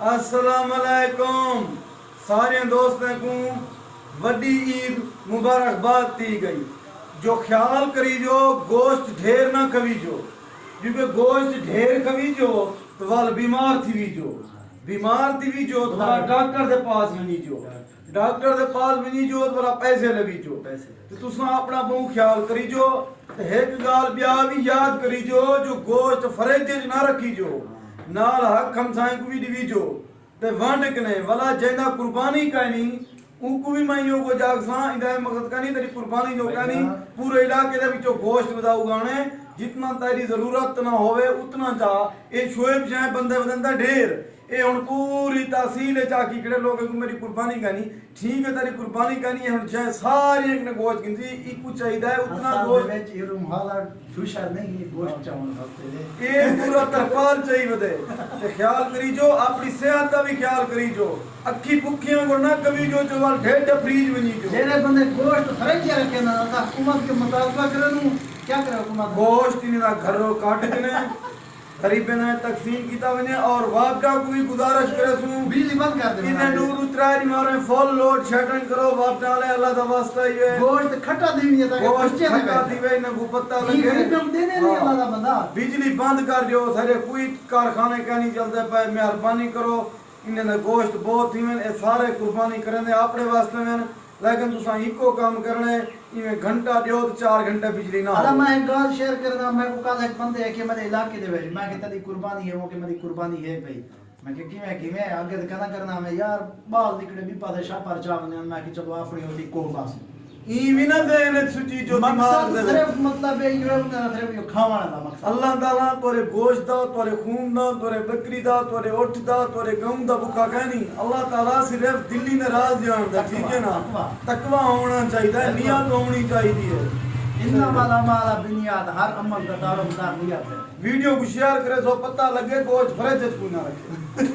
अस्सलाम वालेकुम सारे दोस्तों को वड्डी ईद मुबारकबाद दी गई। जो ख्याल करी जो गोश्त ढेर ना कवी जो, क्योंकि गोश्त ढेर कवी जो तो वाल बीमार थी जो, बीमार थी जो तो वाला डॉक्टर के पास वनी जो, डॉक्टर के पास वनी जो तो वाला पैसे लगी जो, तो तुसा अपना बहुत ख्याल करी जो। एक गाल ब्याह भी याद करी जो गोश्त फ्रिज ना रखी जो, नाल हक हमसाई को भी दिवी जो ते वंड कने वाला जेंदा कुर्बानी कानी उनको भी मैं यो को जागसा इंदा मकसद कानी तेरी कुर्बानी जो कानी पूरे इलाके दे विचो गोश्त बदा उगाने जितना तेरी जरूरत ना होवे उतना जा। ए शोएब जाए बंदे बदंदा ढेर ए हुन पूरी तहसील चाकी किड़े लोग को मेरी कुर्बानी कानी ठीक है तेरी कुर्बानी कानी हुन चाहे सारी एक ने गोश्त गिनती इको चाहिदा है उतना गोश्त में ये रुमाला खुशर नहीं ये गोश्त चावल खाते ए पूरा तरपाल चाहिए बदे ते ख्याल करी जो अपनी सेहत का भी ख्याल करी जो अक्खी भुखियां को ना कभी जो वाल ढेड फ्रीज बनी जो जेरे बंदे गोश्त फ्रिज रखे ना हुकूमत के मुताबिक करनु क्या करे हुकूमत गोश्त इने दा घरों काट के ने गरीबे ने तकसीम कीता वने और वापडा को भी गुजारिश करे सु बिजली बंद कर दे इने दूर उतराई मारे फुल लोड शेडिंग करो वापडा ले अल्लाह दा वास्ता ही है गोश्त खट्टा दीवी है ताकि गोश्त बच्चे खट्टा दीवे ने को पता लगे गरीब देने नहीं अल्लाह दा बंदा बिजली बंद कर दियो सारे कोई कारखाने का नहीं चलते पे मेहरबानी करो इन्हें ना गोश्त बहुत ही ए सारे कुर्बानी करेंगे अपने वास्ते में लेकिन तुसा इको काम करने इवें घंटा दियो तो 4 घंटे बिजली ना अरे मैं एक गाल शेयर करना मैं को कल एक बंदे है कि मेरे इलाके दे वेच मैं कि तेरी कुर्बानी है वो कि मेरी कुर्बानी है भाई मैं कि मैं आगे तो कहना करना मैं यार बाल निकले भी पादे शाह पर चावने मैं कि चलो अपनी होती को बस ई विना देने सुची जो दिमाग दे सिर्फ मतलब है ये ना सिर्फ ये खावाना दा मकसद अल्लाह ताला तोरे गोश्त दा तोरे खून दा तोरे बकरी दा तोरे ओठ दा तोरे गऊं दा भुखा कहनी अल्लाह ताला सिर्फ दिल्ली ने राज जानदा ठीक है ना तकवा होना चाहिए नियत होनी चाहिए इन्ना वाला माला बुनियाद हर अमल का दारोमदार नियत है। वीडियो को शेयर करे सो पता लगे गोश्त फ्रिज च कोई ना रखे